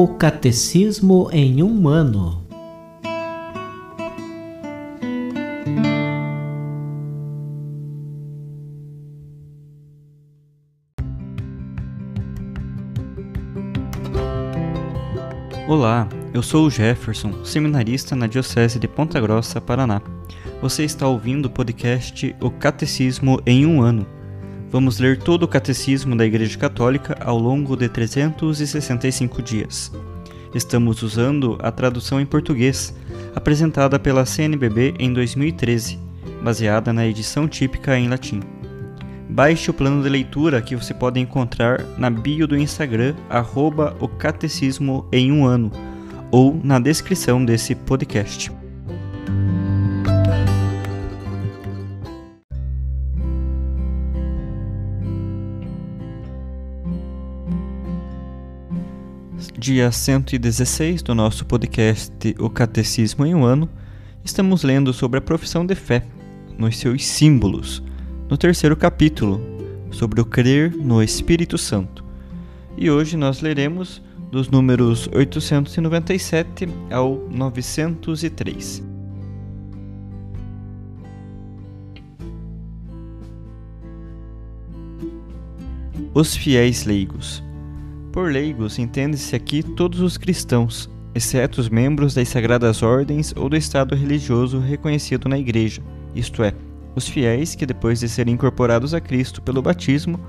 O Catecismo em um ano. Olá, eu sou o Jefferson, seminarista na Diocese de Ponta Grossa, Paraná. Você está ouvindo o podcast O Catecismo em um ano. Vamos ler todo o Catecismo da Igreja Católica ao longo de 365 dias. Estamos usando a tradução em português, apresentada pela CNBB em 2013, baseada na edição típica em latim. Baixe o plano de leitura que você pode encontrar na bio do Instagram, @o Catecismo em um ano, ou na descrição desse podcast. Dia 116 do nosso podcast O Catecismo em um ano, estamos lendo sobre a profissão de fé, nos seus símbolos, no terceiro capítulo, sobre o crer no Espírito Santo. E hoje nós leremos dos números 897 ao 903. Os fiéis leigos. Por leigos entende-se aqui todos os cristãos, exceto os membros das sagradas ordens ou do estado religioso reconhecido na Igreja, isto é, os fiéis que, depois de serem incorporados a Cristo pelo batismo,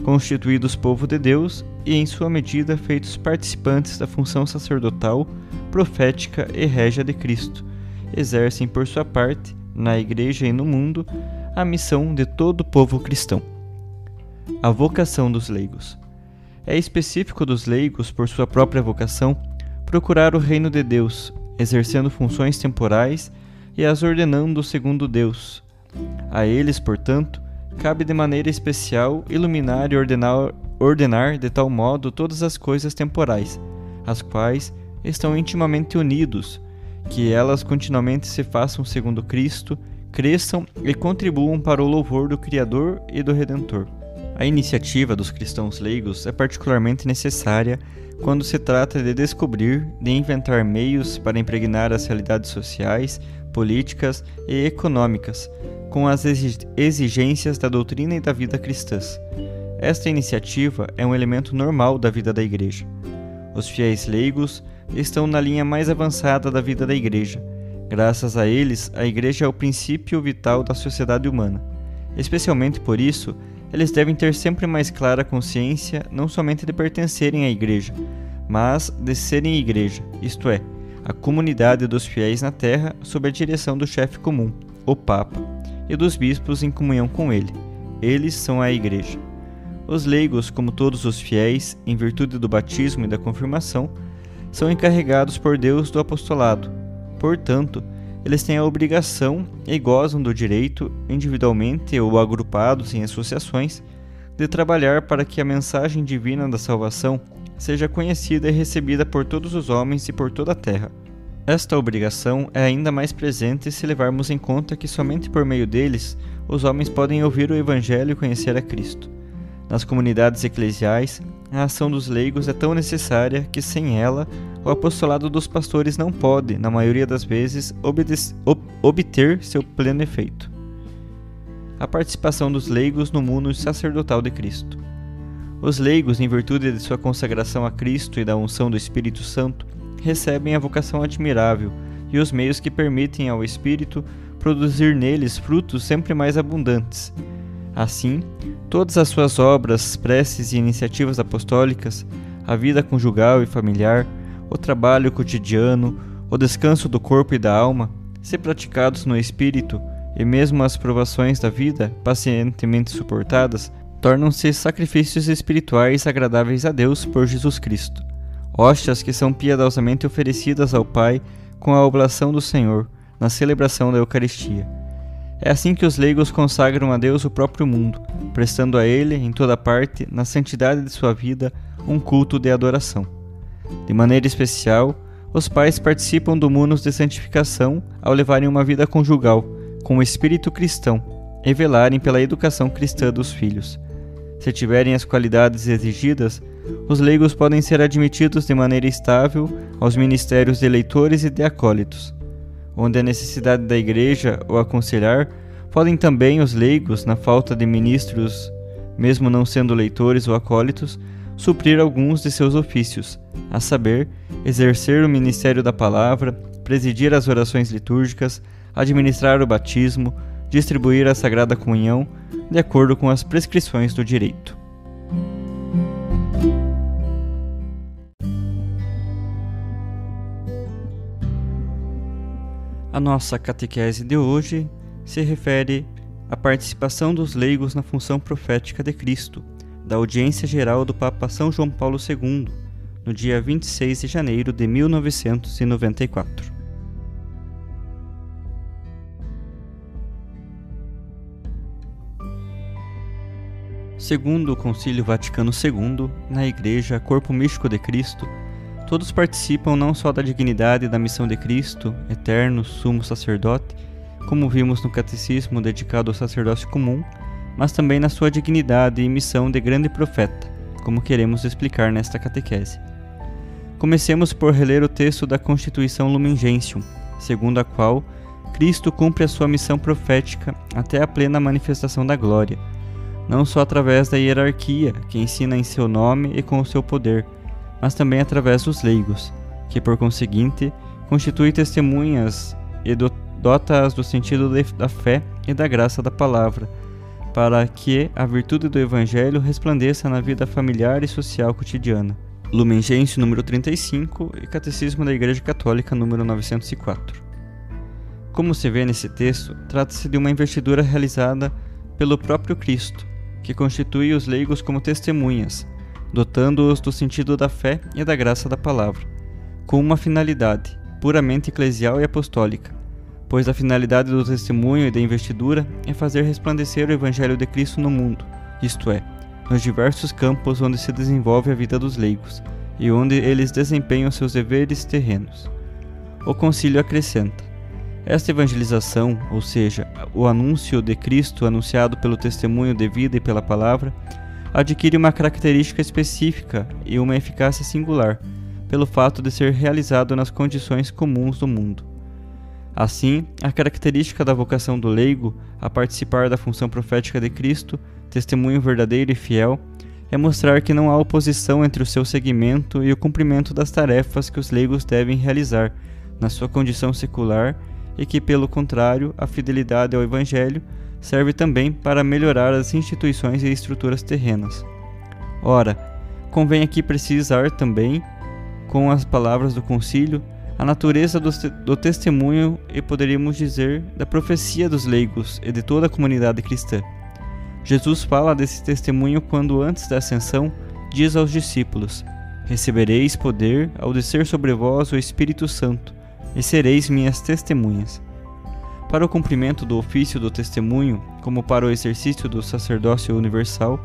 constituídos povo de Deus e, em sua medida, feitos participantes da função sacerdotal, profética e régia de Cristo, exercem por sua parte, na Igreja e no mundo, a missão de todo o povo cristão. A vocação dos leigos. É específico dos leigos, por sua própria vocação, procurar o reino de Deus, exercendo funções temporais e as ordenando segundo Deus. A eles, portanto, cabe de maneira especial iluminar e ordenar de tal modo todas as coisas temporais, as quais estão intimamente unidos, que elas continuamente se façam segundo Cristo, cresçam e contribuam para o louvor do Criador e do Redentor. A iniciativa dos cristãos leigos é particularmente necessária quando se trata de descobrir, de inventar meios para impregnar as realidades sociais, políticas e econômicas com as exigências da doutrina e da vida cristãs. Esta iniciativa é um elemento normal da vida da Igreja. Os fiéis leigos estão na linha mais avançada da vida da Igreja. Graças a eles, a Igreja é o princípio vital da sociedade humana. Especialmente por isso, eles devem ter sempre mais clara consciência não somente de pertencerem à Igreja, mas de serem Igreja, isto é, a comunidade dos fiéis na terra sob a direção do chefe comum, o Papa, e dos bispos em comunhão com ele. Eles são a Igreja. Os leigos, como todos os fiéis, em virtude do batismo e da confirmação, são encarregados por Deus do apostolado. Portanto, eles têm a obrigação e gozam do direito, individualmente ou agrupados em associações, de trabalhar para que a mensagem divina da salvação seja conhecida e recebida por todos os homens e por toda a terra. Esta obrigação é ainda mais presente se levarmos em conta que somente por meio deles os homens podem ouvir o Evangelho e conhecer a Cristo. Nas comunidades eclesiais, a ação dos leigos é tão necessária que sem ela, o apostolado dos pastores não pode, na maioria das vezes, obter seu pleno efeito. A participação dos leigos no mundo sacerdotal de Cristo. Os leigos, em virtude de sua consagração a Cristo e da unção do Espírito Santo, recebem a vocação admirável e os meios que permitem ao Espírito produzir neles frutos sempre mais abundantes. Assim, todas as suas obras, preces e iniciativas apostólicas, a vida conjugal e familiar, o trabalho cotidiano, o descanso do corpo e da alma, se praticados no Espírito, e mesmo as provações da vida, pacientemente suportadas, tornam-se sacrifícios espirituais agradáveis a Deus por Jesus Cristo. Hóstias que são piedosamente oferecidas ao Pai com a oblação do Senhor, na celebração da Eucaristia. É assim que os leigos consagram a Deus o próprio mundo, prestando a Ele, em toda parte, na santidade de sua vida, um culto de adoração. De maneira especial, os pais participam do munus de santificação ao levarem uma vida conjugal, com o espírito cristão, e velarem pela educação cristã dos filhos. Se tiverem as qualidades exigidas, os leigos podem ser admitidos de maneira estável aos ministérios de leitores e de acólitos. Onde a necessidade da igreja o aconselhar, podem também os leigos, na falta de ministros, mesmo não sendo leitores ou acólitos, suprir alguns de seus ofícios, a saber, exercer o ministério da palavra, presidir as orações litúrgicas, administrar o batismo, distribuir a Sagrada Comunhão, de acordo com as prescrições do direito. A nossa catequese de hoje se refere à participação dos leigos na função profética de Cristo, da audiência geral do Papa São João Paulo II, no dia 26 de janeiro de 1994. Segundo o Concílio Vaticano II, na Igreja Corpo Místico de Cristo, todos participam não só da dignidade da missão de Cristo, eterno sumo sacerdote, como vimos no catecismo dedicado ao sacerdócio comum, mas também na sua dignidade e missão de grande profeta, como queremos explicar nesta catequese. Comecemos por reler o texto da Constituição Lumen Gentium, segundo a qual Cristo cumpre a sua missão profética até a plena manifestação da glória, não só através da hierarquia, que ensina em seu nome e com o seu poder, mas também através dos leigos, que por conseguinte constitui testemunhas e dota-as do sentido da fé e da graça da palavra, para que a virtude do Evangelho resplandeça na vida familiar e social cotidiana. Lumen Gentium número 35 e Catecismo da Igreja Católica número 904. Como se vê nesse texto, trata-se de uma investidura realizada pelo próprio Cristo, que constitui os leigos como testemunhas, dotando-os do sentido da fé e da graça da palavra, com uma finalidade puramente eclesial e apostólica, pois a finalidade do testemunho e da investidura é fazer resplandecer o Evangelho de Cristo no mundo, isto é, nos diversos campos onde se desenvolve a vida dos leigos e onde eles desempenham seus deveres terrenos. O concílio acrescenta: esta evangelização, ou seja, o anúncio de Cristo anunciado pelo testemunho de vida e pela palavra, adquire uma característica específica e uma eficácia singular, pelo fato de ser realizado nas condições comuns do mundo. Assim, a característica da vocação do leigo a participar da função profética de Cristo, testemunho verdadeiro e fiel, é mostrar que não há oposição entre o seu seguimento e o cumprimento das tarefas que os leigos devem realizar na sua condição secular e que, pelo contrário, a fidelidade ao Evangelho serve também para melhorar as instituições e estruturas terrenas. Ora, convém aqui precisar também, com as palavras do concílio, a natureza do testemunho e, poderíamos dizer, da profecia dos leigos e de toda a comunidade cristã. Jesus fala desse testemunho quando, antes da ascensão, diz aos discípulos: recebereis poder ao descer sobre vós o Espírito Santo, e sereis minhas testemunhas. Para o cumprimento do ofício do testemunho, como para o exercício do sacerdócio universal,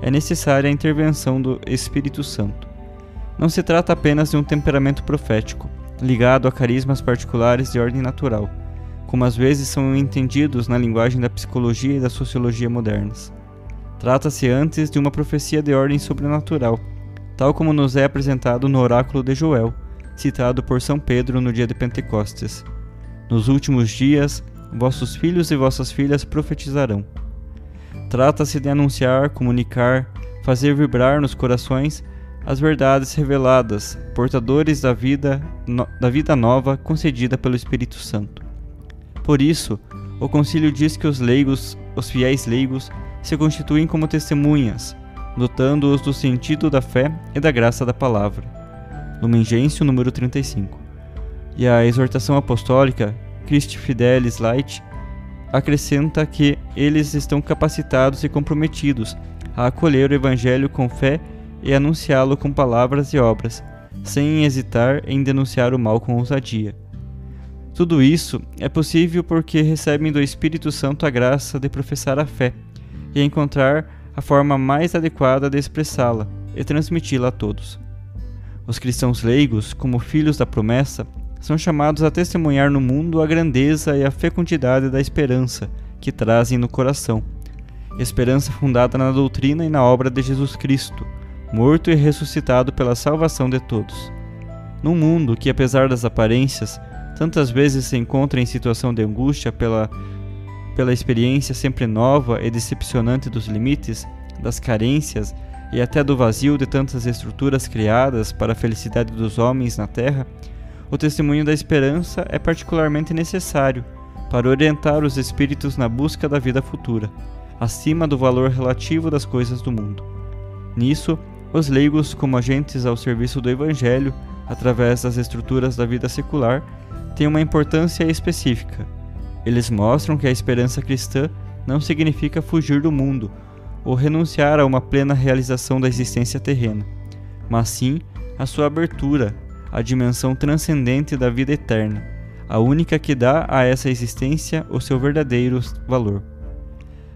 é necessária a intervenção do Espírito Santo. Não se trata apenas de um temperamento profético, ligado a carismas particulares de ordem natural, como às vezes são entendidos na linguagem da psicologia e da sociologia modernas. Trata-se antes de uma profecia de ordem sobrenatural, tal como nos é apresentado no oráculo de Joel, citado por São Pedro no dia de Pentecostes. Nos últimos dias, vossos filhos e vossas filhas profetizarão. Trata-se de anunciar, comunicar, fazer vibrar nos corações as verdades reveladas, portadores da vida nova concedida pelo Espírito Santo. Por isso, o concílio diz que os leigos, os fiéis leigos, se constituem como testemunhas, dotando-os do sentido da fé e da graça da palavra. Lumen Gentium número 35. E a exortação apostólica Christi Fidelis Lait acrescenta que eles estão capacitados e comprometidos a acolher o Evangelho com fé e anunciá-lo com palavras e obras, sem hesitar em denunciar o mal com ousadia. Tudo isso é possível porque recebem do Espírito Santo a graça de professar a fé e encontrar a forma mais adequada de expressá-la e transmiti-la a todos. Os cristãos leigos, como filhos da promessa, são chamados a testemunhar no mundo a grandeza e a fecundidade da esperança que trazem no coração, esperança fundada na doutrina e na obra de Jesus Cristo, morto e ressuscitado pela salvação de todos. Num mundo que, apesar das aparências, tantas vezes se encontra em situação de angústia pela experiência sempre nova e decepcionante dos limites, das carências e até do vazio de tantas estruturas criadas para a felicidade dos homens na terra, o testemunho da esperança é particularmente necessário para orientar os espíritos na busca da vida futura, acima do valor relativo das coisas do mundo. Nisso, os leigos, como agentes ao serviço do Evangelho, através das estruturas da vida secular, têm uma importância específica. Eles mostram que a esperança cristã não significa fugir do mundo ou renunciar a uma plena realização da existência terrena, mas sim a sua abertura à dimensão transcendente da vida eterna, a única que dá a essa existência o seu verdadeiro valor.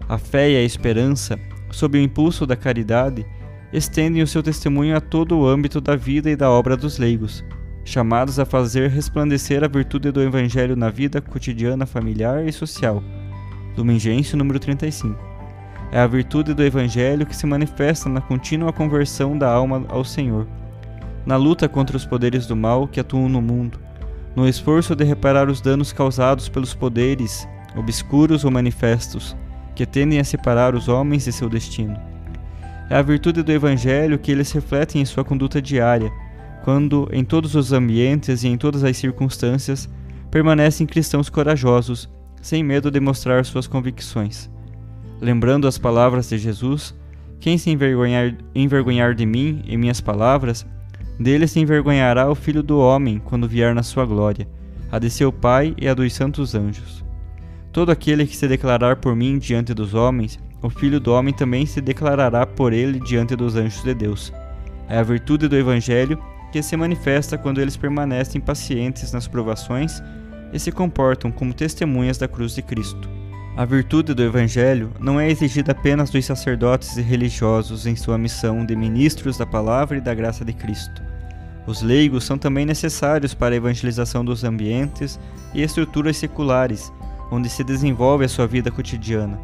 A fé e a esperança, sob o impulso da caridade, estendem o seu testemunho a todo o âmbito da vida e da obra dos leigos, chamados a fazer resplandecer a virtude do Evangelho na vida cotidiana, familiar e social. Lumen Gentium, número 35. É a virtude do Evangelho que se manifesta na contínua conversão da alma ao Senhor, na luta contra os poderes do mal que atuam no mundo, no esforço de reparar os danos causados pelos poderes, obscuros ou manifestos, que tendem a separar os homens de seu destino. É a virtude do Evangelho que eles refletem em sua conduta diária, quando, em todos os ambientes e em todas as circunstâncias, permanecem cristãos corajosos, sem medo de mostrar suas convicções. Lembrando as palavras de Jesus, quem se envergonhar de mim e minhas palavras, dele se envergonhará o Filho do Homem quando vier na sua glória, a de seu Pai e a dos santos anjos. Todo aquele que se declarar por mim diante dos homens, o Filho do Homem também se declarará por ele diante dos anjos de Deus. É a virtude do Evangelho que se manifesta quando eles permanecem pacientes nas provações e se comportam como testemunhas da cruz de Cristo. A virtude do Evangelho não é exigida apenas dos sacerdotes e religiosos em sua missão de ministros da palavra e da graça de Cristo. Os leigos são também necessários para a evangelização dos ambientes e estruturas seculares, onde se desenvolve a sua vida cotidiana.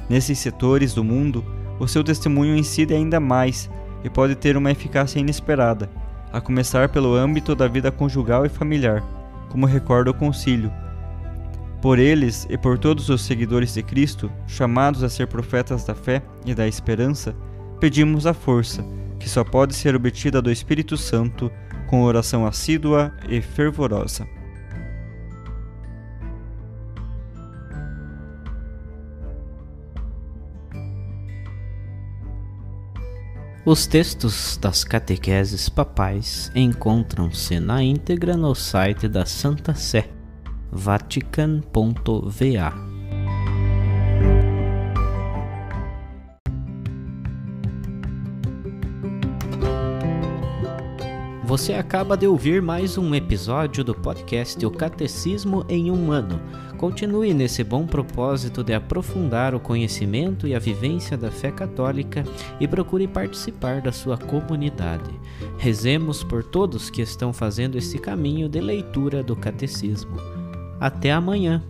Nesses setores do mundo, o seu testemunho incide ainda mais e pode ter uma eficácia inesperada, a começar pelo âmbito da vida conjugal e familiar, como recorda o concílio. Por eles e por todos os seguidores de Cristo, chamados a ser profetas da fé e da esperança, pedimos a força, que só pode ser obtida do Espírito Santo com oração assídua e fervorosa. Os textos das catequeses papais encontram-se na íntegra no site da Santa Sé, vatican.va. Você acaba de ouvir mais um episódio do podcast O Catecismo em um Ano. Continue nesse bom propósito de aprofundar o conhecimento e a vivência da fé católica e procure participar da sua comunidade. Rezemos por todos que estão fazendo esse caminho de leitura do Catecismo. Até amanhã!